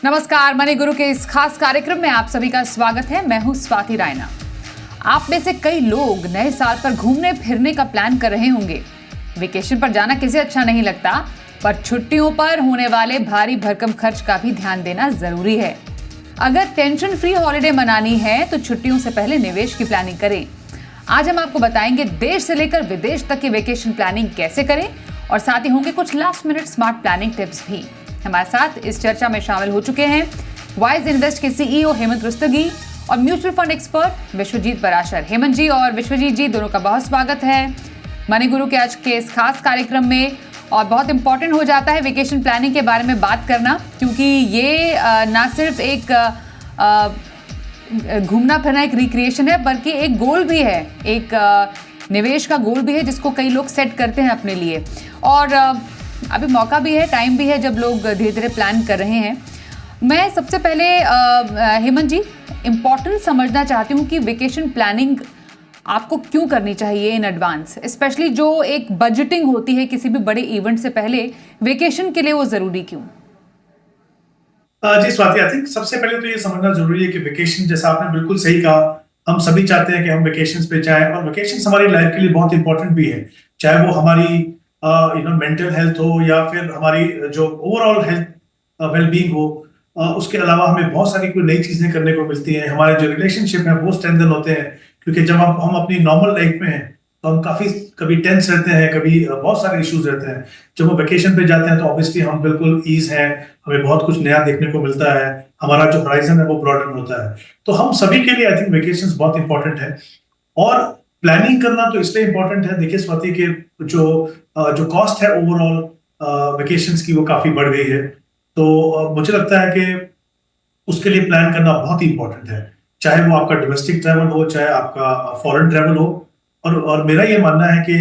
नमस्कार, मनी गुरु के इस खास कार्यक्रम में आप सभी का स्वागत है। मैं हूं स्वाति रायना। आप में से कई लोग नए साल पर घूमने फिरने का प्लान कर रहे होंगे। वेकेशन पर जाना किसे अच्छा नहीं लगता, पर छुट्टियों पर होने वाले भारी भरकम खर्च का भी ध्यान देना जरूरी है। अगर टेंशन फ्री हॉलिडे मनानी है तो छुट्टियों से पहले निवेश की प्लानिंग करें। आज हम आपको बताएंगे देश से लेकर विदेश तक की वेकेशन प्लानिंग कैसे करें, और साथ ही होंगे कुछ last minute smart planning tips भी। हमारे साथ इस चर्चा में शामिल हो चुके हैं वाइज इन्वेस्ट के सीईओ हेमंत रुस्तगी और mutual fund expert Vishwajeet Parashar. Hemant ji और विश्वजीत जी, दोनों का बहुत स्वागत है मनी गुरु के आज के इस खास कार्यक्रम में। और बहुत इंपॉर्टेंट हो जाता है वेकेशन प्लानिंग के बारे में बात करना, क्योंकि ये ना सिर्फ एक घूमना फिरना एक रिक्रिएशन है, बल्कि एक गोल भी है, एक निवेश का गोल भी है जिसको कई लोग सेट करते हैं अपने लिए। और अभी मौका भी है, टाइम भी है जब लोग धीरे धीरे प्लान कर रहे हैं। मैं सबसे पहले हेमंत जी, इम्पोर्टेंट समझना चाहती हूँ कि वेकेशन प्लानिंग आपको क्यों करनी चाहिए इन एडवांस, स्पेशली जो एक बजटिंग होती है किसी भी बड़े इवेंट से पहले, वेकेशन के लिए वो जरूरी क्यों? जी स्वाति, आई थिंक सबसे पहले तो ये समझना जरूरी है कि वेकेशन, जैसा आपने बिल्कुल सही कहा, हम सभी चाहते हैं कि हम वेकेशंस पे जाएं, और वेकेशंस हमारी लाइफ के लिए बहुत इंपॉर्टेंट भी है। चाहे वो हमारी मेंटल हेल्थ हो या फिर हमारी जो ओवरऑल हेल्थ वेलबींग हो, उसके अलावा हमें बहुत सारी कोई नई चीजें करने को मिलती हैं। हमारे जो रिलेशनशिप है वो स्ट्रेंथन होते हैं, क्योंकि जब हम अपनी नॉर्मल लाइफ में हैं तो हम कभी टेंस रहते हैं, कभी बहुत सारे इश्यूज रहते हैं। जब हम वेकेशन पे जाते हैं तो ऑब्वियसली हम बिल्कुल ईज हैं, हमें बहुत कुछ नया देखने को मिलता है, हमारा जो होराइजन है वो ब्रॉडन होता है। तो हम सभी के लिए आई थिंक वेकेशंस बहुत इंपॉर्टेंट है, और प्लानिंग करना तो इसलिए इंपॉर्टेंट है। देखिए स्वाति के जो कॉस्ट है ओवरऑल वेकेशंस की, वो काफी बढ़ गई है। तो मुझे लगता है कि उसके लिए प्लान करना बहुत ही इंपॉर्टेंट है, चाहे वो आपका डोमेस्टिक ट्रैवल हो, चाहे आपका फॉरेन ट्रैवल हो। और मेरा ये मानना है कि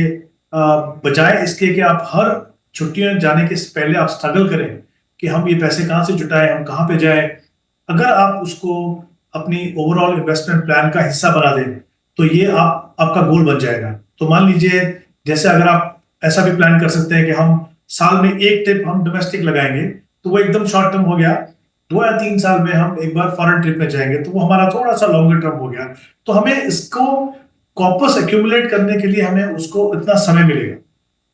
बजाय इसके कि आप हर छुट्टियां जाने के पहले आप स्ट्रगल करें कि हम ये पैसे कहाँ से जुटाएं, हम कहाँ पे जाएं, अगर आप उसको अपनी ओवरऑल इन्वेस्टमेंट प्लान का हिस्सा बना दें तो ये आपका गोल बन जाएगा। तो मान लीजिए, जैसे अगर आप ऐसा भी प्लान कर सकते हैं कि हम साल में एक ट्रिप हम डोमेस्टिक लगाएंगे, तो वो एकदम शॉर्ट टर्म हो गया। 2 या 3 साल में हम एक बार फॉरेन ट्रिप में जाएंगे, तो वो हमारा थोड़ा सा लॉन्गर टर्म हो गया। तो हमें इसको कॉर्पस एक्यूमुलेट करने के लिए हमें उसको इतना समय मिलेगा।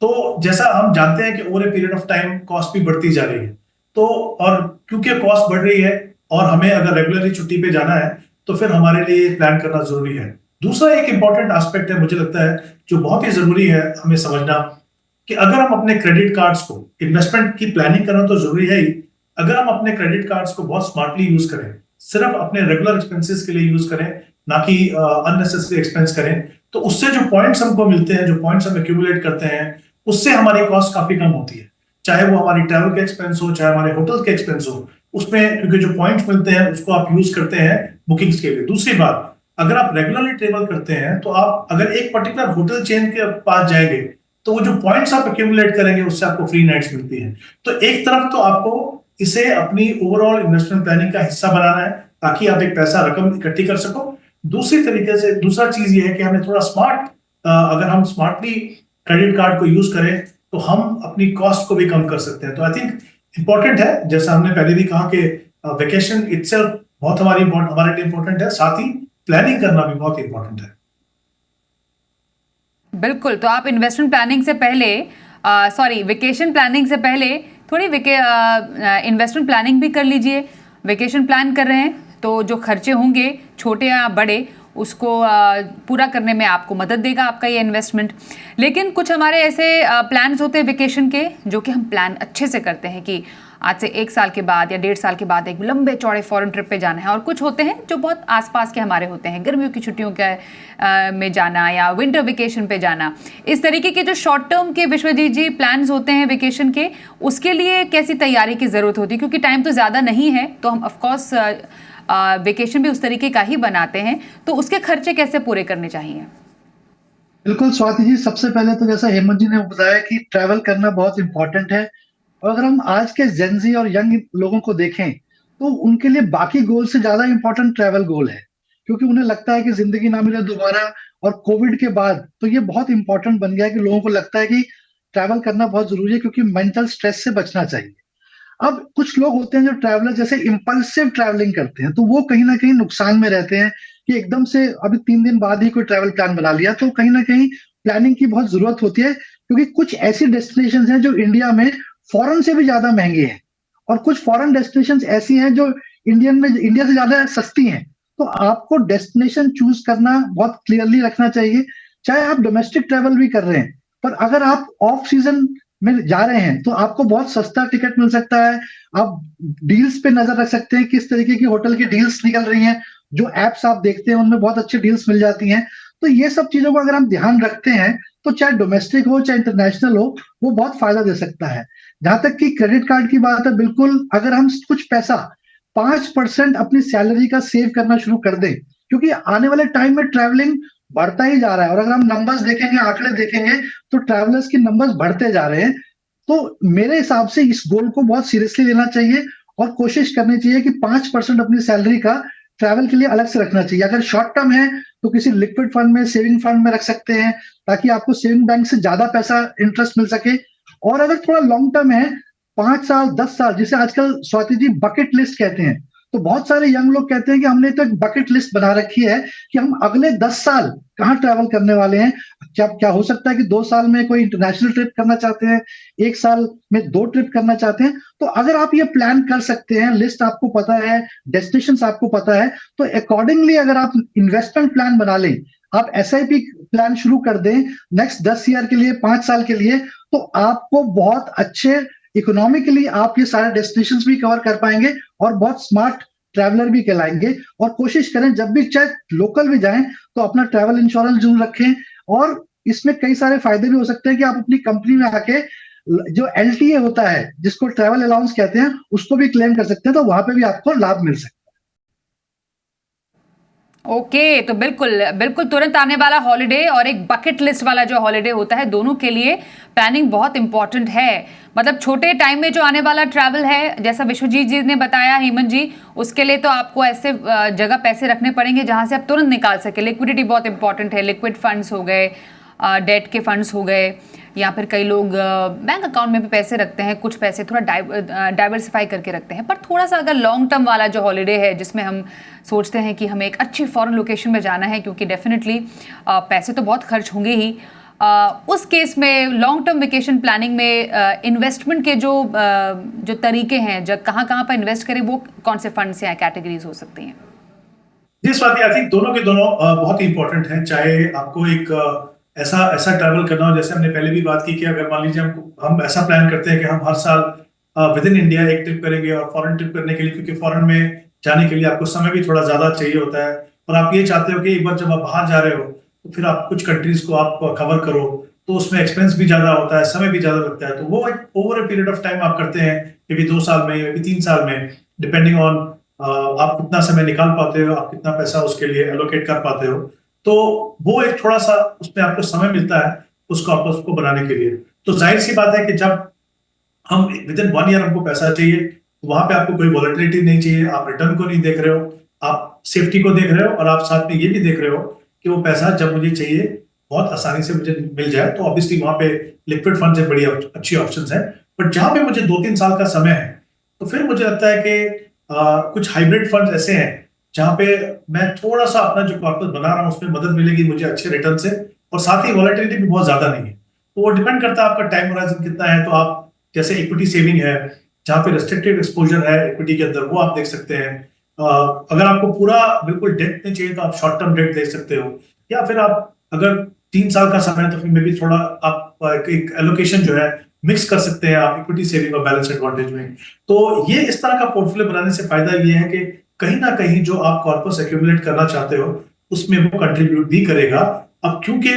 तो जैसा हम जानते हैं कि over a period of time cost भी बढ़ती जा रही है, तो और क्योंकि कॉस्ट बढ़ रही है और हमें अगर रेगुलरली छुट्टी पे जाना है, तो फिर हमारे लिए प्लान करना जरूरी है। दूसरा एक इंपॉर्टेंट एस्पेक्ट है, मुझे लगता है, जो बहुत ही जरूरी है हमें समझना, कि अगर हम अपने क्रेडिट कार्ड्स को, इन्वेस्टमेंट की प्लानिंग करना तो जरूरी है ही, अगर हम अपने क्रेडिट कार्ड्स को बहुत स्मार्टली यूज करें, सिर्फ अपने रेगुलर एक्सपेंसेस के लिए यूज करें, ना कि अननेसेसरी एक्सपेंस करें, तो उससे जो पॉइंट्स हमको मिलते हैं, जो पॉइंट्स हम एक्यूमुलेट करते हैं, उससे हमारी कॉस्ट काफी कम होती है। चाहे वो हमारी ट्रैवल के एक्सपेंस हो, चाहे हमारे होटल के एक्सपेंस हो, उसमें क्योंकि जो पॉइंट्स मिलते हैं उसको आप यूज करते हैं बुकिंग्स के लिए। दूसरी बात, अगर आप रेगुलरली ट्रेवल करते हैं तो आप अगर एक पर्टिकुलर होटल चेन के पास जाएंगे, तो वो जो पॉइंट्स आप एक्यूमुलेट करेंगे उससे आपको फ्री नाइट्स मिलती हैं। तो एक तरफ तो आपको इसे अपनी ओवरऑल इन्वेस्टमेंट प्लानिंग का हिस्सा बनाना है, ताकि आप एक पैसा रकम इकट्ठी कर सको। दूसरी तरीके से दूसरा चीज ये है कि हमें थोड़ा अगर हम स्मार्टली क्रेडिट कार्ड को यूज करें तो हम अपनी कॉस्ट को भी कम कर सकते हैं। तो आई थिंक इंपॉर्टेंट है, जैसा हमने पहले भी कहा, कि वेकेशन इटसेल्फ बहुत हमारे लिए इंपॉर्टेंट है, साथ ही प्लानिंग करना भी बहुत इंपॉर्टेंट है। बिल्कुल। तो आप इन्वेस्टमेंट प्लानिंग से पहले, वेकेशन प्लानिंग से पहले थोड़ी इन्वेस्टमेंट प्लानिंग भी कर लीजिए। वेकेशन प्लान कर रहे हैं तो जो खर्चे होंगे छोटे या बड़े, उसको पूरा करने में आपको मदद देगा आपका ये इन्वेस्टमेंट। लेकिन कुछ हमारे ऐसे प्लान्स होते हैं वेकेशन के, जो कि हम प्लान अच्छे से करते हैं कि आज से 1 साल के बाद या 1.5 साल के बाद एक लंबे चौड़े फॉरेन ट्रिप पे जाना है। और कुछ होते हैं जो बहुत आसपास के हमारे होते हैं, गर्मियों की छुट्टियों के में जाना या विंटर वेकेशन पे जाना। इस तरीके के जो शॉर्ट टर्म के विश्वजीत जी प्लान्स होते हैं वेकेशन के, उसके लिए कैसी तैयारी की ज़रूरत होती है? क्योंकि टाइम तो ज़्यादा नहीं है, तो हम ऑफकोर्स वेकेशन भी उस तरीके का ही बनाते हैं, तो उसके खर्चे कैसे पूरे करने चाहिए? बिल्कुल स्वाति जी, सबसे पहले तो जैसा हेमंत जी ने बताया कि ट्रैवल करना बहुत इंपॉर्टेंट है। और अगर हम आज के जेनजी और यंग लोगों को देखें, तो उनके लिए बाकी गोल से ज्यादा इंपॉर्टेंट ट्रैवल गोल है, क्योंकि उन्हें लगता है कि जिंदगी ना मिले दोबारा। और कोविड के बाद तो ये बहुत इंपॉर्टेंट बन गया है कि लोगों को लगता है कि ट्रैवल करना बहुत जरूरी है, क्योंकि मेंटल स्ट्रेस से बचना चाहिए। अब कुछ लोग होते हैं जो ट्रैवलर जैसे इम्पल्सिव ट्रैवलिंग करते हैं, तो वो कहीं ना कहीं नुकसान में रहते हैं कि एकदम से अभी 3 दिन बाद ही कोई ट्रैवल प्लान बना लिया, तो कहीं ना कहीं प्लानिंग की बहुत जरूरत होती है, क्योंकि कुछ ऐसी डेस्टिनेशन हैं जो इंडिया में फॉरेन से भी ज्यादा महंगी है, और कुछ फॉरेन डेस्टिनेशन ऐसी हैं जो इंडिया से ज्यादा सस्ती हैं। तो आपको डेस्टिनेशन चूज करना बहुत क्लियरली रखना चाहिए, चाहे आप डोमेस्टिक ट्रैवल भी कर रहे हैं, पर अगर आप ऑफ सीजन में जा रहे हैं तो आपको बहुत सस्ता टिकट मिल सकता है। आप डील्स पे नजर रख सकते हैं, किस तरीके की होटल की डील्स निकल रही हैं, जो एप्स आप देखते हैं उनमें बहुत अच्छी डील्स मिल जाती हैं। तो ये सब चीजों को अगर हम ध्यान रखते हैं, तो चाहे डोमेस्टिक हो चाहे इंटरनेशनल हो, वो बहुत फायदा दे सकता है। जहां तक कि क्रेडिट कार्ड की बात है, बिल्कुल अगर हम कुछ पैसा 5% अपनी सैलरी का सेव करना शुरू कर दें, क्योंकि आने वाले टाइम में ट्रैवलिंग बढ़ता ही जा रहा है, और अगर हम नंबर्स देखेंगे, आंकड़े देखेंगे, तो ट्रैवलर्स के नंबर्स बढ़ते जा रहे हैं। तो मेरे हिसाब से इस गोल को बहुत सीरियसली लेना चाहिए, और कोशिश करनी चाहिए कि 5% अपनी सैलरी का ट्रैवल के लिए अलग से रखना चाहिए। अगर शॉर्ट टर्म है तो किसी लिक्विड फंड में, सेविंग फंड में रख सकते हैं, ताकि आपको सेविंग बैंक से ज्यादा पैसा इंटरेस्ट मिल सके। और अगर थोड़ा लॉन्ग टर्म है, 5 साल 10 साल, जिसे आजकल स्वाति जी बकेट लिस्ट कहते हैं, तो बहुत सारे यंग लोग कहते हैं कि हमने तो एक बकेट लिस्ट बना रखी है कि हम अगले 10 साल कहाँ ट्रैवल करने वाले हैं। क्या क्या हो सकता है कि 2 साल में कोई इंटरनेशनल ट्रिप करना चाहते हैं, 1 साल में 2 ट्रिप करना चाहते हैं। तो अगर आप ये प्लान कर सकते हैं, लिस्ट आपको पता है, डेस्टिनेशन आपको पता है, तो अकॉर्डिंगली अगर आप इन्वेस्टमेंट प्लान बना लें, आप SIP प्लान शुरू कर दें नेक्स्ट 10 ईयर के लिए, 5 साल के लिए, तो आपको बहुत अच्छे इकोनॉमिकली आप ये सारे डेस्टिनेशंस भी कवर कर पाएंगे, और बहुत स्मार्ट ट्रैवलर भी कहलाएंगे। और कोशिश करें जब भी चाहे लोकल भी जाएं तो अपना ट्रैवल इंश्योरेंस जरूर रखें। और इसमें कई सारे फायदे भी हो सकते हैं कि आप अपनी कंपनी में आके जो LTA होता है, जिसको ट्रैवल अलाउंस कहते हैं, उसको भी क्लेम कर सकते हैं, तो वहां पे भी आपको लाभ मिल सकता है। ओके, तो बिल्कुल बिल्कुल तुरंत आने वाला हॉलिडे और एक बकेट लिस्ट वाला जो हॉलिडे होता है, दोनों के लिए प्लानिंग बहुत इंपॉर्टेंट है। मतलब छोटे टाइम में जो आने वाला ट्रैवल है, जैसा विश्वजीत जी ने बताया, हेमंत जी, उसके लिए तो आपको ऐसे जगह पैसे रखने पड़ेंगे जहां से आप तुरंत निकाल सके। लिक्विडिटी बहुत इंपॉर्टेंट है, लिक्विड फंड्स हो गए, डेट के फंड्स हो गए, या फिर कई लोग बैंक अकाउंट में भी पैसे रखते हैं, कुछ पैसे थोड़ा डाइवर्सिफाई करके रखते हैं। पर थोड़ा सा अगर लॉन्ग टर्म वाला जो हॉलिडे है, जिसमें हम सोचते हैं कि हमें एक अच्छी फॉरेन लोकेशन में जाना है, क्योंकि डेफिनेटली पैसे तो बहुत खर्च होंगे ही, उस केस में लॉन्ग टर्म वेकेशन प्लानिंग में इन्वेस्टमेंट के जो तरीके हैं, जब कहाँ कहाँ पर इन्वेस्ट करें, वो कौन से फंड्स या कैटेगरीज हो सकती हैं? जी स्वाति, आई थिंक दोनों के दोनों बहुत ही इंपॉर्टेंट हैं। चाहे आपको एक ऐसा ऐसा ट्रैवल करना हो, जैसे हमने पहले भी बात की कि अगर मान लीजिए हम ऐसा प्लान करते हैं कि हम हर साल विद इन इंडिया एक ट्रिप करेंगे, और फॉरेन ट्रिप करने के लिए, क्योंकि फॉरेन में जाने के लिए आपको समय भी थोड़ा ज्यादा चाहिए होता है, और आप ये चाहते हो कि एक बार जब आप बाहर जा रहे हो तो फिर आप कुछ कंट्रीज को आप कवर करो, तो उसमें एक्सपेंस भी ज्यादा होता है, समय भी ज्यादा लगता है। तो वो एक over a period of time आप करते हैं, मे बी 2 साल में, मे बी 3 साल में, डिपेंडिंग ऑन आप कितना समय निकाल पाते हो, आप कितना पैसा उसके लिए एलोकेट कर पाते हो। तो वो एक थोड़ा सा उसमें आपको समय मिलता है उसको आप उसको बनाने के लिए। तो जाहिर सी बात है कि जब हम विद इन 1 ईयर हमको पैसा चाहिए, तो वहां पे आपको कोई वॉलेटिलिटी नहीं चाहिए, आप रिटर्न को नहीं देख रहे हो, आप सेफ्टी को देख रहे हो, और आप साथ में ये भी देख रहे हो कि वो पैसा जब मुझे चाहिए बहुत आसानी से मुझे मिल जाए। तो ऑब्वियसली वहां पे लिक्विड फंड एक बड़ी अच्छी ऑप्शन है। बट जहां पे मुझे 2-3 साल का समय है, तो फिर मुझे लगता है कि कुछ हाइब्रिड फंड ऐसे हैं जहां पे मैं थोड़ा सा अपना जो कॉर्पस बना रहा हूं उसमें मदद मिलेगी मुझे अच्छे रिटर्न से, और साथ ही वॉलेटिलिटी भी बहुत ज्यादा नहीं है। तो वो डिपेंड करता है आपका टाइम होराइजन कितना है। तो आप जैसे इक्विटी सेविंग है, जहां पे रेस्ट्रिक्टेड एक्सपोजर है इक्विटी के अंदर, वो आप देख सकते हैं। अगर आपको पूरा बिल्कुल डेट नहीं चाहिए तो आप शॉर्ट टर्म डेट देख सकते हो, या फिर आप अगर 3 साल का समय है तो फिर मे बी थोड़ा आप एक एलोकेशन जो है मिक्स कर सकते हैं आप इक्विटी सेविंग और बैलेंस एडवांटेज में। तो ये इस तरह का पोर्टफोलियो बनाने से फायदा ये है कि कहीं ना कहीं जो आप कॉर्पस एक्यूमुलेट करना चाहते हो उसमें वो कंट्रीब्यूट भी करेगा। अब क्योंकि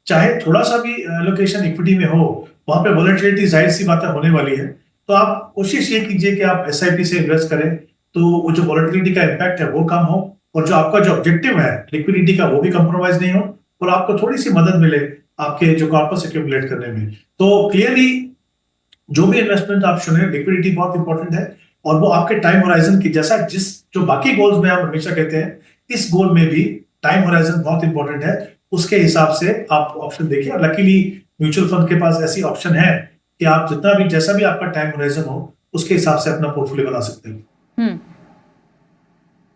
चाहे थोड़ा सा भी एलोकेशन इक्विटी में हो, वहां पे वॉलेटिलिटी जाहिर सी बात होने वाली है। तो आप कोशिश ये कीजिए कि आप SIP से इन्वेस्ट करें, तो वो जो वॉलेटिलिटी का इम्पैक्ट है वो कम हो, और जो आपका जो ऑब्जेक्टिव है लिक्विडिटी का वो भी कंप्रोमाइज नहीं हो, और आपको थोड़ी सी मदद मिले आपके जो कॉर्पस एक्यूमुलेट करने में। तो क्लियरली जो भी इन्वेस्टमेंट आप चुने, लिक्विडिटी बहुत इंपॉर्टेंट है, और वो आपके टाइम होराइजन की जैसा जो बाकी गोल्स में आप हमेशा कहते हैं, इस गोल में भी टाइम होराइजन बहुत इंपॉर्टेंट है। उसके हिसाब से आप ऑप्शन देखिए, और लकीली म्यूचुअल फंड के पास ऐसी ऑप्शन है कि आप जितना भी जैसा भी आपका टाइम होराइजन हो उसके हिसाब से अपना पोर्टफोलियो बना सकते हो।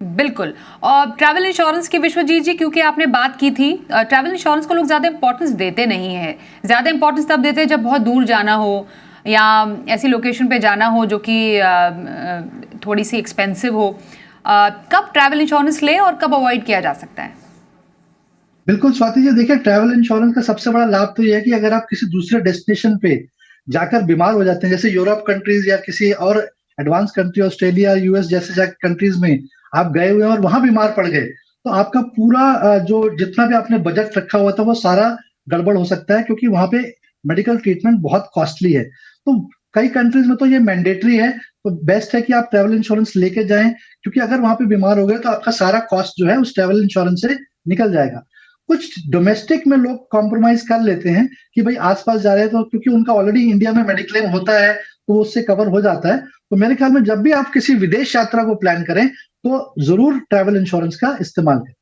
बिल्कुल। और ट्रैवल इंश्योरेंस की विश्वजीत जी, क्योंकि आपने बात की थी, ट्रैवल इंश्योरेंस को लोग ज़्यादा इंपॉर्टेंस देते नहीं है। ज़्यादा इंपॉर्टेंस तब देते हैं जब बहुत दूर जाना हो या ऐसी लोकेशन पे जाना हो जो कि थोड़ी सी एक्सपेंसिव हो। कब ट्रैवल इंश्योरेंस ले और कब अवॉइड किया जा सकता है? बिल्कुल स्वाति जी, देखिए ट्रैवल इंश्योरेंस का सबसे बड़ा लाभ तो यह है कि अगर आप किसी दूसरे डेस्टिनेशन पे जाकर बीमार हो जाते हैं, जैसे यूरोप कंट्रीज या किसी और एडवांस कंट्री, ऑस्ट्रेलिया, यूएस जैसे कंट्रीज में आप गए हुए हैं और वहां बीमार पड़ गए, तो आपका पूरा जो जितना भी आपने बजट रखा हुआ था वो सारा गड़बड़ हो सकता है, क्योंकि वहां पे मेडिकल ट्रीटमेंट बहुत कॉस्टली है। तो कई कंट्रीज में तो ये मैंडेटरी है, तो बेस्ट है कि आप ट्रैवल इंश्योरेंस लेके जाएं, क्योंकि अगर वहां पे बीमार हो गए तो आपका सारा कॉस्ट जो है उस ट्रैवल इंश्योरेंस से निकल जाएगा। कुछ डोमेस्टिक में लोग कॉम्प्रोमाइज कर लेते हैं कि भाई आसपास जा रहे हैं तो, क्योंकि उनका ऑलरेडी इंडिया में मेडिक्लेम होता है तो उससे कवर हो जाता है। तो मेरे ख्याल में जब भी आप किसी विदेश यात्रा को प्लान करें तो जरूर ट्रैवल इंश्योरेंस का इस्तेमाल करें।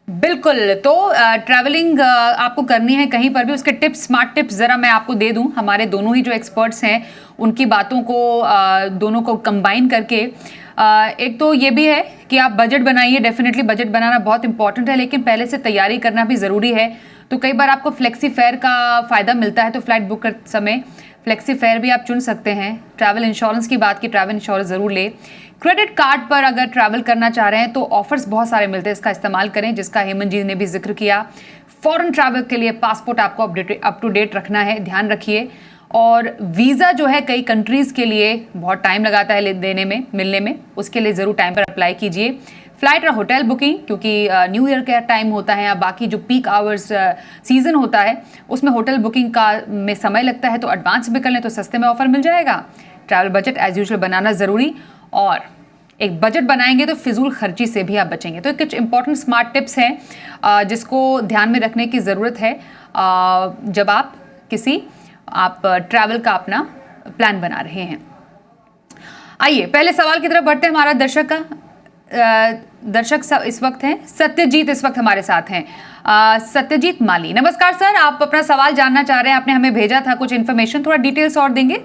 बिल्कुल। तो ट्रैवलिंग आपको करनी है कहीं पर भी, उसके टिप्स, स्मार्ट टिप्स ज़रा मैं आपको दे दूं। हमारे दोनों ही जो एक्सपर्ट्स हैं उनकी बातों को दोनों को कंबाइन करके एक तो ये भी है कि आप बजट बनाइए। डेफिनेटली बजट बनाना बहुत इंपॉर्टेंट है, लेकिन पहले से तैयारी करना भी ज़रूरी है। तो कई बार आपको फ्लेक्सी फेयर का फ़ायदा मिलता है, तो फ्लाइट बुक करते समय फ्लेक्सी फेयर भी आप चुन सकते हैं। ट्रैवल इंश्योरेंस की बात की, ट्रैवल इंश्योरेंस ज़रूर ले। क्रेडिट कार्ड पर अगर ट्रैवल करना चाह रहे हैं तो ऑफर्स बहुत सारे मिलते हैं, इसका इस्तेमाल करें, जिसका हेमंत जी ने भी जिक्र किया। फॉरेन ट्रैवल के लिए पासपोर्ट आपको अप टू डेट रखना है, ध्यान रखिए। और वीज़ा जो है कई कंट्रीज़ के लिए बहुत टाइम लगाता है देने में, मिलने में, उसके लिए ज़रूर टाइम पर अप्लाई कीजिए। फ्लाइट और होटल बुकिंग, क्योंकि न्यू ईयर का टाइम होता है या बाकी जो पीक आवर्स सीज़न होता है उसमें होटल बुकिंग का में समय लगता है, तो एडवांस भी कर लें तो सस्ते में ऑफर मिल जाएगा। ट्रैवल बजट एज यूजुअल बनाना ज़रूरी, और एक बजट बनाएंगे तो फिजूल खर्ची से भी आप बचेंगे। तो कुछ इंपॉर्टेंट स्मार्ट टिप्स हैं जिसको ध्यान में रखने की ज़रूरत है जब आप ट्रैवल का अपना प्लान बना रहे हैं। आइए पहले सवाल की तरफ बढ़ते हैं। हमारा दर्शक इस वक्त हैं सत्यजीत, इस वक्त हमारे साथ हैं सत्यजीत माली। नमस्कार सर, आप अपना सवाल जानना चाह रहे हैं, आपने हमें भेजा था कुछ इन्फॉर्मेशन, थोड़ा डिटेल्स और देंगे?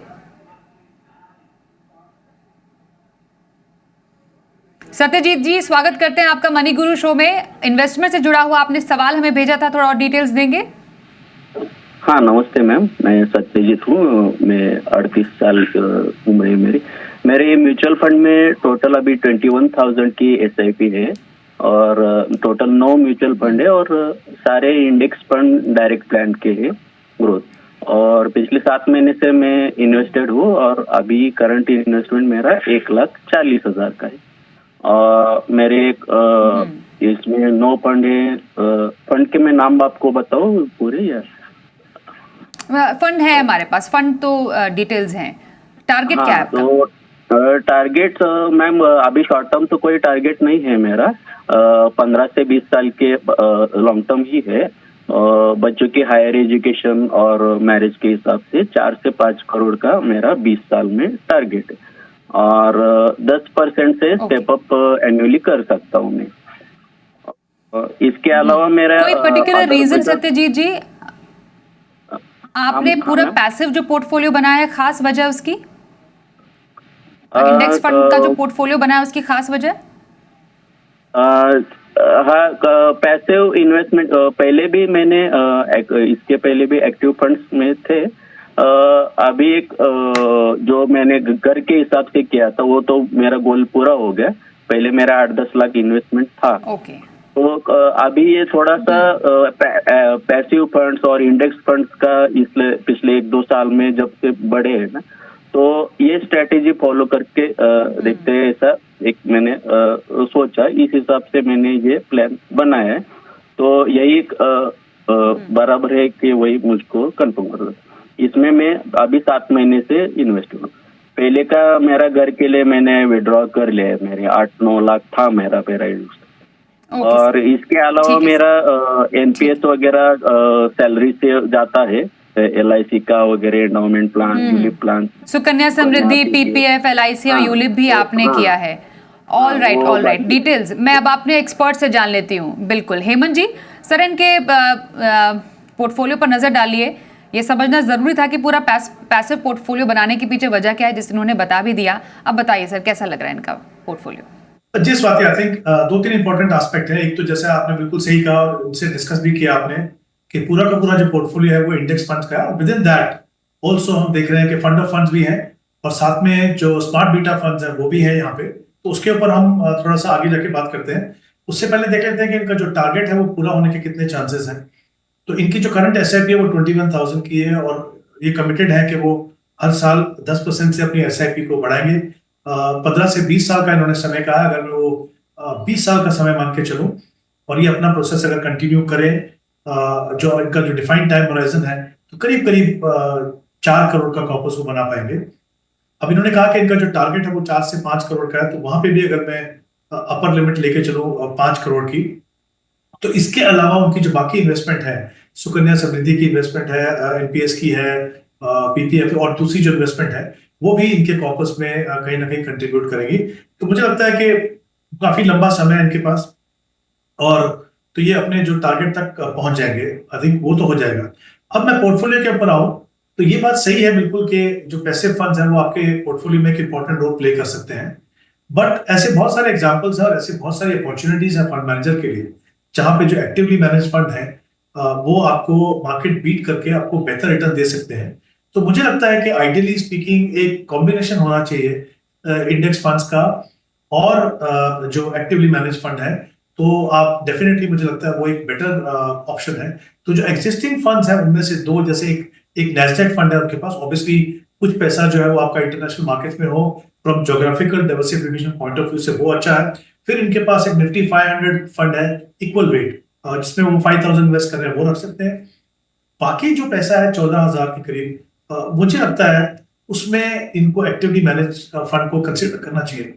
सत्यजीत जी, स्वागत करते हैं आपका मनी गुरु शो में। इन्वेस्टमेंट से जुड़ा हुआ आपने सवाल हमें भेजा था, थोड़ा और डिटेल्स देंगे? हाँ नमस्ते मैम, मैं सत्यजीत हूँ। मैं 38 साल उम्र है मेरी। मेरे म्यूचुअल फंड में टोटल अभी 21,000 की SIP है, और टोटल 9 म्यूचुअल फंड है, और सारे इंडेक्स फंड डायरेक्ट प्लान के हैं ग्रोथ। और पिछले 7 महीने से मैं इन्वेस्टेड हूँ, और अभी करंट इन्वेस्टमेंट मेरा 1,40,000 का है। मेरे एक इसमें 9 फंड है। फंड के मैं नाम आपको बताऊँ पूरे या? फंड है हमारे पास, फंड तो डिटेल्स हैं। टारगेट क्या है आपका? तो टारगेट मैम अभी शॉर्ट टर्म तो कोई टारगेट नहीं है मेरा। 15 से 20 साल के लॉन्ग टर्म ही है। बच्चों की हायर एजुकेशन और मैरिज के हिसाब से 4 से 5 करोड़ का मेरा 20 साल में टारगेट है, और 10% से स्टेप अप एनुअली कर सकता हूँ मैं। इसके अलावा मेरा कोई पर्टिकुलर रीजन सत्यजीत जी, आपने पूरा पैसिव जो पोर्टफोलियो बनाया है, खास वजह उसकी? इंडेक्स फंड का जो पोर्टफोलियो बनाया उसकी खास वजह? हाँ, पैसिव इन्वेस्टमेंट पहले भी मैंने इसके पहले भी एक्टिव फंड्स में थे। अभी एक जो मैंने घर के हिसाब से किया था वो तो मेरा गोल पूरा हो गया। पहले मेरा 8-10 लाख इन्वेस्टमेंट था। ओके। तो अभी ये थोड़ा सा पैसिव फंड्स और इंडेक्स फंड्स का इसलिए पिछले 1-2 साल में जब से बढ़े हैं ना, तो ये स्ट्रेटेजी फॉलो करके देखते हैं, ऐसा एक मैंने सोचा, इस हिसाब से मैंने ये प्लान बनाया है। तो यही बराबर है कि वही मुझको कंफर्म कर दो। इसमें मैं अभी 7 महीने से इन्वेस्ट हूँ। पहले का मेरा घर के लिए मैंने विड्रॉ कर लिया है, मेरे 8-9 लाख था मेरा इन्वेस्ट। और इसके अलावा मेरा NPS वगैरह सैलरी से जाता है, LIC का वगैरह, endowment plan, ULIP plan, Sukanya Samriddhi, PPF, LIC और यूलिप भी आपने किया है। ऑल राइट, डिटेल्स मैं अब अपने एक्सपर्ट से जान लेती हूँ। बिल्कुल हेमंत जी, सर इनके पोर्टफोलियो पर नजर डालिए ये समझना जरूरी था कि पूरा पैसिव पोर्टफोलियो बनाने के पीछे वजह क्या है, जिस इन्होंने बता भी दिया। अब बताइए सर, कैसा लग रहा है इनका पोर्टफोलियो? जी स्वाति, आई थिंक दो तीन इंपॉर्टेंट एस्पेक्ट है। एक तो जैसे आपने बिल्कुल सही कहा और उनसे डिस्कस भी किया आपने कि पूरा का पूरा जो पोर्टफोलियो है वो इंडेक्स फंड्स का है। विद इन दैट ऑल्सो हम देख रहे हैं कि फंड ऑफ फंड्स भी हैं और साथ में जो स्मार्ट बीटा फंड्स है वो भी है यहाँ पे। तो उसके ऊपर हम थोड़ा सा आगे जाके बात करते हैं। उससे पहले देख लेते हैं कि इनका जो टारगेट है वो पूरा होने के कितने चांसेस हैं। तो इनकी जो करंट एसआईपी है वो 21,000 की है और ये कमिटेड है कि वो हर साल 10% से अपनी एसआईपी को बढ़ाएंगे। 15 से 20 साल का इन्होंने समय कहा है। अगर मैं वो 20 साल का समय मान के चलूं और ये अपना प्रोसेस अगर कंटिन्यू करें, जो इनका जो डिफाइंड टाइम होराइजन है, तो करीब करीब 4 करोड़ का कॉर्पस वो बना पाएंगे। अब इन्होंने कहा कि इनका जो टारगेट है वो 4 से 5 करोड़ का है। तो वहां पे भी अगर मैं अपर लिमिट लेके चलूं 5 करोड़ की, तो इसके अलावा उनकी जो बाकी इन्वेस्टमेंट है, सुकन्या समृद्धि की इन्वेस्टमेंट है, एनपीएस की है, पीपीएफ और दूसरी जो इन्वेस्टमेंट है वो भी इनके कॉर्पस में कहीं ना कहीं कंट्रीब्यूट करेगी। तो मुझे लगता है कि काफी लंबा समय है इनके पास और तो ये अपने जो टारगेट तक पहुंच जाएंगे। आई थिंक वो तो हो जाएगा। अब मैं पोर्टफोलियो के ऊपर आऊं तो ये बात सही है बिल्कुल कि जो पैसिव फंड्स हैं वो आपके पोर्टफोलियो में एक इंपॉर्टेंट रोल प्ले कर सकते हैं। बट ऐसे बहुत सारे एग्जांपल्स हैं और ऐसे बहुत सारी अपॉर्चुनिटीज हैं फंड मैनेजर के लिए, जहां पे जो एक्टिवली मैनेज फंड है वो आपको मार्केट बीट करके आपको बेहतर रिटर्न दे सकते हैं। तो मुझे लगता है कि आइडियली स्पीकिंग एक कॉम्बिनेशन होना चाहिए इंडेक्स फंड्स का और जो एक्टिवली मैनेज फंड है। तो आप डेफिनेटली, मुझे लगता है वो एक बेटर ऑप्शन है। तो जो एग्जिस्टिंग फंड्स हैं उनमें से दो, जैसे एक नैस्डैक फंड है उनके पास, ऑब्वियसली कुछ पैसा जो है वो आपका इंटरनेशनल मार्केट में हो, from geographical diversification point of view से वो अच्छा है। फिर इनके पास एक निफ्टी 500 फंड है इक्वल वेट, जिसमें वो 5,000 इन्वेस्ट कर रहे हैं, वो रख सकते हैं। बाकी जो पैसा है 14,000 के करीब, मुझे लगता है उसमें इनको एक्टिवली मैनेज फंड को कंसिडर करना चाहिए।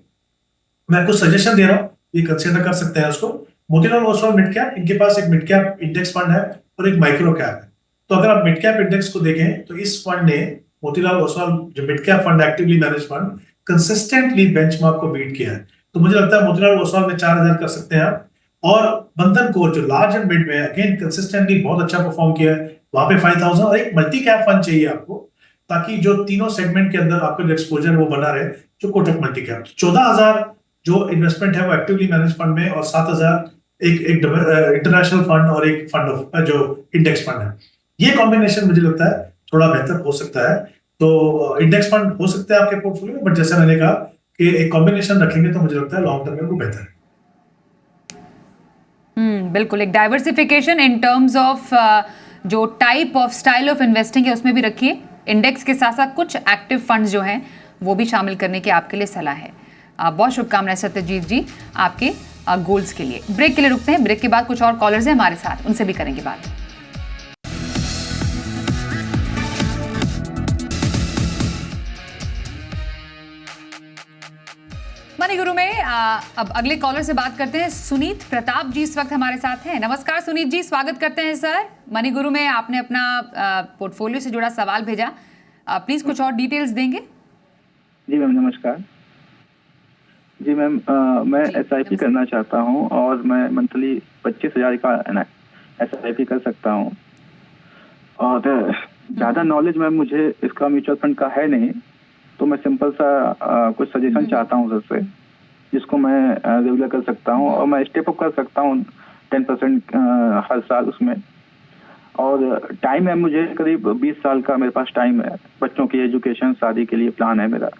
मैं कुछ सजेशन दे रहा हूँ, ये कंसिडर कर सकते हैं उसको। मोतीलाल ओसवाल मिड कैप, इनके पास एक मिड कैप इंडेक्स फंड है और एक माइक्रो कैप है। तो अगर आप मिड कैप इंडेक्स को देखें तो इस फंड ने, मोतीलाल ओसवाल जो mid cap fund actively manage fund, consistently benchmark को बीट किया है। तो मुझे लगता है मोतीलाल ओसवाल में 4,000 कर सकते हैं आप। और बंधन कोर जो लार्ज एंड मिड में है, अगेन कंसिस्टेंटली बहुत अच्छा परफॉर्म किया है, वहां पे 5,000। और एक मल्टी कैप फंड चाहिए आपको, ताकि जो तीनों सेगमेंट के अंदर आपका जो एक्सपोजर है वो बना रहे, जो कोटक मल्टी कैप। 14,000 जो इन्वेस्टमेंट है वो एक्टिवली मैनेज फंड में और 7,000 एक इंटरनेशनल फंड और एक फंड ऑफ जो इंडेक्स फंड है। ये कॉम्बिनेशन मुझे लगता है थोड़ा बेहतर हो सकता है। तो इंडेक्स फंड हो सकता है आपके पोर्टफोलियो में, बट जैसा मैंने कहा कि एक कॉम्बिनेशन रखेंगे तो मुझे लगता है लॉन्ग टर्म में वो बेहतर है। बिल्कुल, एक डाइवर्सिफिकेशन इन टर्म्स ऑफ जो type of style of investing है उसमें भी रखिए। इंडेक्स के साथ साथ कुछ एक्टिव फंड्स जो हैं वो भी शामिल करने की आपके लिए सलाह है। बहुत शुभकामनाएं सत्यजीत जी आपके गोल्स के लिए। ब्रेक के लिए रुकते हैं, ब्रेक के बाद कुछ और कॉलर्स हैं हमारे साथ, उनसे भी करेंगे बात। मनी गुरु में अब अगले कॉलर से बात करते हैं। सुनीत प्रताप जी इस वक्त हमारे साथ हैं। नमस्कार सुनीत जी, स्वागत करते हैं सर मनी गुरु में। आपने अपना पोर्टफोलियो से जुड़ा सवाल भेजा, प्लीज कुछ और डिटेल्स देंगे? जी मैम नमस्कार। जी मैम, मैं SIP करना चाहता हूँ और मैं मंथली 25,000 का SIP कर सकता हूँ। और ज़्यादा नॉलेज मैम मुझे इसका म्यूचुअल फंड का है नहीं, तो मैं सिंपल सा कुछ सजेशन चाहता हूँ सर से, जिसको मैं रेगुलर कर सकता हूँ और मैं स्टेप अप कर सकता हूँ 10% हर साल उसमें। और टाइम है मुझे करीब 20 साल का मेरे पास टाइम है। बच्चों की एजुकेशन, शादी के लिए प्लान है मेरा।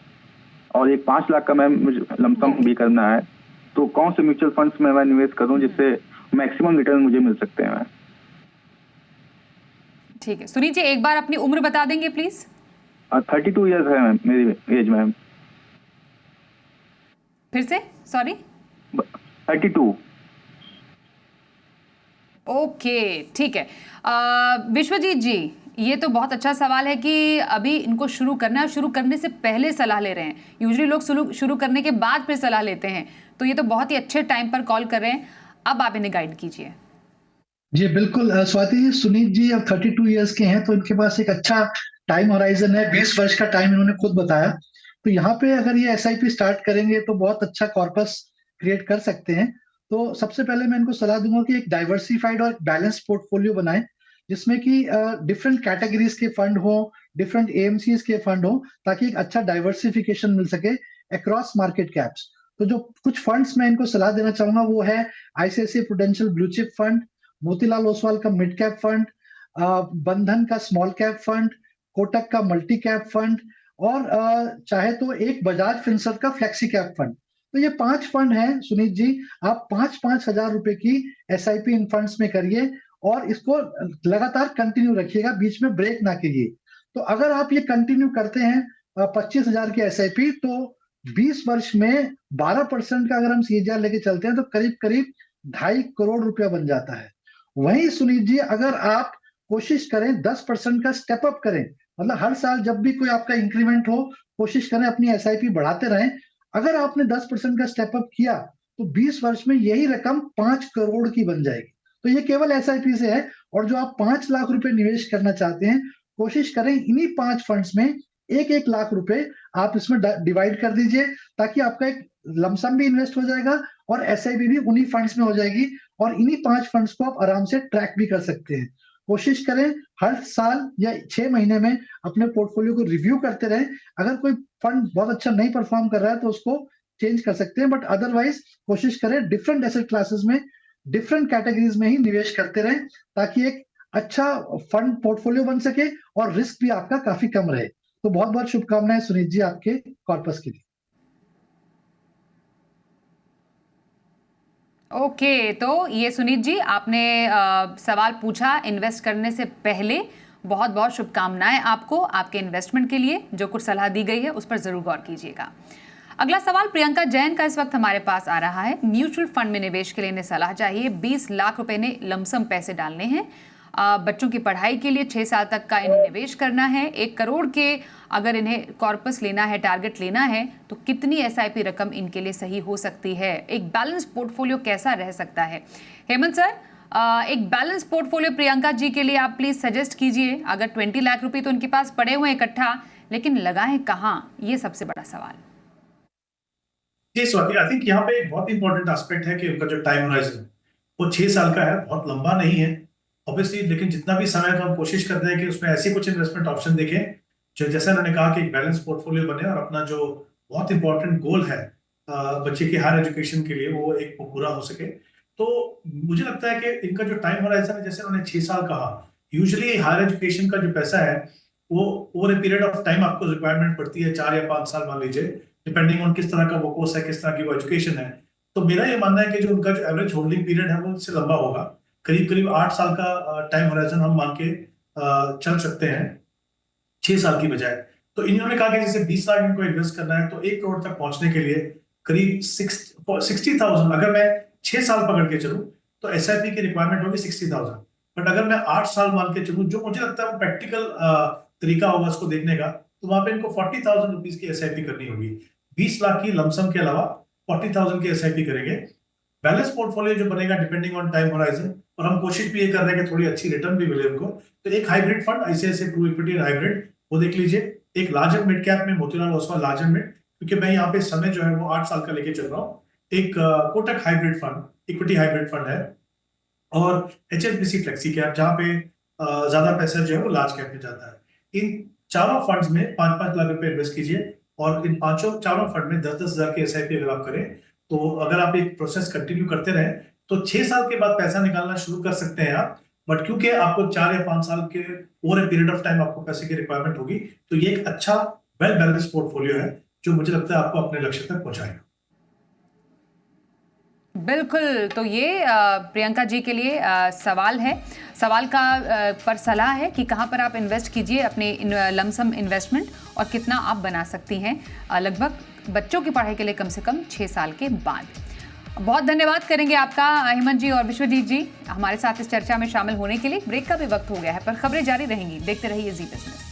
और एक 5 लाख का मैम मुझे लमसम भी करना है। तो कौन से म्यूचुअल फंड्स में मैं निवेश करूं जिससे मैक्सिमम रिटर्न मुझे मिल सकते हैं? ठीक है सुनीत जी, एक बार अपनी उम्र बता देंगे प्लीज? 32 ईयर्स है मैम मेरी एज मैम। फिर से सॉरी? 32। ओके ठीक है। विश्वजीत जी, ये तो बहुत अच्छा सवाल है कि अभी इनको शुरू करना है, शुरू करने से पहले सलाह ले रहे हैं। यूजुअली लोग शुरू करने के बाद फिर सलाह लेते हैं, तो ये तो बहुत ही अच्छे टाइम पर कॉल कर रहे हैं। अब आप इन्हें गाइड कीजिए। जी बिल्कुल स्वाति जी, सुनीत जी अब 32 इयर्स के हैं, तो इनके पास एक अच्छा टाइम होराइजन है। 20 वर्ष का टाइम इन्होंने खुद बताया। तो यहाँ पे अगर ये SIP स्टार्ट करेंगे तो बहुत अच्छा कॉर्पस क्रिएट कर सकते हैं। तो सबसे पहले मैं इनको सलाह दूंगा कि एक डाइवर्सिफाइड और बैलेंस पोर्टफोलियो बनाएं, जिसमें कि डिफरेंट कैटेगरीज के फंड हो, डिफरेंट एएमसीज के फंड हो, ताकि एक अच्छा डाइवर्सिफिकेशन मिल सके अक्रॉस मार्केट कैप्स। तो जो कुछ फंड्स मैं इनको सलाह देना चाहूंगा वो है ICICI prudential blue chip fund, Motilal Oswal का मिड कैप फंड, बंधन का स्मॉल कैप फंड, कोटक का मल्टी कैप फंड, और चाहे तो एक बजाज फिनसर्व का फ्लेक्सी कैप फंड। तो ये 5 फंड हैं सुनीत जी। आप 5-5 हजार रुपए की एसआईपी इन फंड्स में करिए और इसको लगातार कंटिन्यू रखिएगा, बीच में ब्रेक ना कीजिए। तो अगर आप ये कंटिन्यू करते हैं 25,000 की एसआईपी, तो 20 वर्ष में 12% का अगर हम सीएजीआर लेके चलते हैं तो करीब करीब 2.5 करोड़ रुपया बन जाता है। वहीं सुनीत जी, अगर आप कोशिश करें 10% का स्टेप अप करें, मतलब हर साल जब भी कोई आपका इंक्रीमेंट हो, कोशिश करें अपनी एसआईपी बढ़ाते रहें। अगर आपने 10% का स्टेप अप किया तो 20 वर्ष में यही रकम 5 करोड़ की बन जाएगी। तो ये केवल एसआईपी से है। और जो आप 5 लाख रुपए निवेश करना चाहते हैं, कोशिश करें इन्हीं 5 फंड्स में 1-1 लाख रुपए आप इसमें डिवाइड कर दीजिए, ताकि आपका एक लमसम भी इन्वेस्ट हो जाएगा और एसआईपी भी उन्हीं फंड्स में हो जाएगी, और इन्हीं 5 फंड्स को आप आराम से ट्रैक भी कर सकते हैं। कोशिश करें हर साल या 6 महीने में अपने पोर्टफोलियो को रिव्यू करते रहें। अगर कोई फंड बहुत अच्छा नहीं परफॉर्म कर रहा है तो उसको चेंज कर सकते हैं, बट अदरवाइज कोशिश करें डिफरेंट एसेट क्लासेस में, डिफरेंट कैटेगरीज में ही निवेश करते रहें, ताकि एक अच्छा फंड पोर्टफोलियो बन सके और रिस्क भी आपका काफी कम रहे। तो बहुत बहुत शुभकामनाएं सुनीत जी आपके कॉर्पस के लिए। ओके, तो ये सुनीत जी आपने सवाल पूछा इन्वेस्ट करने से पहले। बहुत बहुत शुभकामनाएं आपको आपके इन्वेस्टमेंट के लिए। जो कुछ सलाह दी गई है उस पर जरूर गौर कीजिएगा। अगला सवाल प्रियंका जैन का इस वक्त हमारे पास आ रहा है। म्यूचुअल फंड में निवेश के लिए इन्हें सलाह चाहिए। 20 लाख रुपए ने लमसम पैसे डालने हैं। बच्चों की पढ़ाई के लिए 6 साल तक का इन्हें निवेश करना है। 1 करोड़ के अगर इन्हें कॉर्पस लेना है, टारगेट लेना है, तो कितनी एसआईपी रकम इनके लिए सही हो सकती है? एक बैलेंस पोर्टफोलियो कैसा रह सकता है? हेमंत सर, एक बैलेंस पोर्टफोलियो प्रियंका जी के लिए आप प्लीज सजेस्ट कीजिए। अगर 20 लाख रुपए तो उनके पास पड़े हुए इकट्ठा, लेकिन लगाएं कहाँ, ये सबसे बड़ा सवाल। जी स्वाति, आई थिंक यहाँ पे एक बहुत इंपॉर्टेंट एस्पेक्ट है कि उनका जो टाइम होराइजन वो 6 साल का है, बहुत लंबा नहीं है ऑब्वियसली, लेकिन जितना भी समय तो हम कोशिश करते हैं कि उसमें ऐसे कुछ इन्वेस्टमेंट ऑप्शन देखें जो, जैसा उन्होंने कहा, कि एक बैलेंस पोर्टफोलियो बने और अपना जो बहुत इंपॉर्टेंट गोल है बच्चे की हायर एजुकेशन के लिए वो एक पूरा हो सके। तो मुझे लगता है कि इनका जो टाइम होराइजन है, जैसे उन्होंने 6 साल कहा, यूजुअली हायर एजुकेशन का जो पैसा है वो over a period of time आपको रिक्वायरमेंट पड़ती है, 4 या 5 साल मान लीजिए, डिपेंडिंग ऑन किस तरह का वो कोर्स है, किस तरह की वो एजुकेशन है। तो मेरा ये मानना है कि जो उनका जो एवरेज होल्डिंग पीरियड है वो इससे लंबा होगा, करीब करीब 8 साल का टाइम होराइजन हम मान के चल सकते हैं 6 साल की बजाय। तो इन्होंने कहा कि जैसे 20 लाख इनको इन्वेस्ट करना है, तो 1 करोड़ तक पहुंचने के लिए करीब 60,000, अगर मैं 6 साल पकड़ के चलूं तो एसआईपी की रिक्वायरमेंट होगी 60,000। बट अगर मैं 8 साल मान के चलूं, जो मुझे लगता है वो प्रैक्टिकल तरीका होगा उसको देखने का, तो वहां पे इनको 40,000 रुपीज की एसआईपी करनी होगी। 20 लाख की लमसम के अलावा 40,000 की एसआईपी करेंगे। बैलेंस पोर्टफोलियो जो बनेगा डिपेंडिंग ऑन टाइम होराइजन, और हम कोशिश भी ये कर रहे हैं कि थोड़ी अच्छी रिटर्न भी मिले उनको। तो एक hybrid fund, ICICI Pru equity hybrid, वो देख लीजिए। एक लार्जर मिड कैप में मोतीलाल ओसवाल लार्जर मिड, क्योंकि मैं यहाँ पे समय जो है वो 8 साल का लेके चल रहा हूँ। एक Kotak hybrid fund, equity hybrid fund है, और एचएसबीसी फ्लेक्सी कैप, जहाँ पे ज्यादा पैसा जो है वो लार्ज कैप में जाता है। इन चारों फंड्स में 5-5 लाख रुपए इन्वेस्ट कीजिए, और इन चारों फंड में 10-10 हजार की एसआईपी अगर आप करें, तो अगर आप एक प्रोसेस कंटिन्यू करते रहे तो 6 साल के बाद पैसा निकालना शुरू कर सकते हैं आप। बट क्योंकि आपको 4 या 5 साल के over a period of time आपको पैसे की रिक्वायरमेंट होगी, तो ये एक अच्छा वेल बैलेंस पोर्टफोलियो है जो मुझे लगता है आपको अपने लक्ष्य तक पहुंचाएगा। बिल्कुल, तो ये प्रियंका जी के लिए सवाल है। सवाल का पर सलाह है कि कहाँ पर आप इन्वेस्ट कीजिए अपने लमसम इन्वेस्टमेंट, और कितना आप बना सकती हैं लगभग बच्चों की पढ़ाई के लिए कम से कम 6 साल के बाद। बहुत धन्यवाद करेंगे आपका हेमंत जी और विश्वजीत जी हमारे साथ इस चर्चा में शामिल होने के लिए। ब्रेक का भी वक्त हो गया है, पर खबरें जारी रहेंगी। देखते रहिए जी बिजनेस।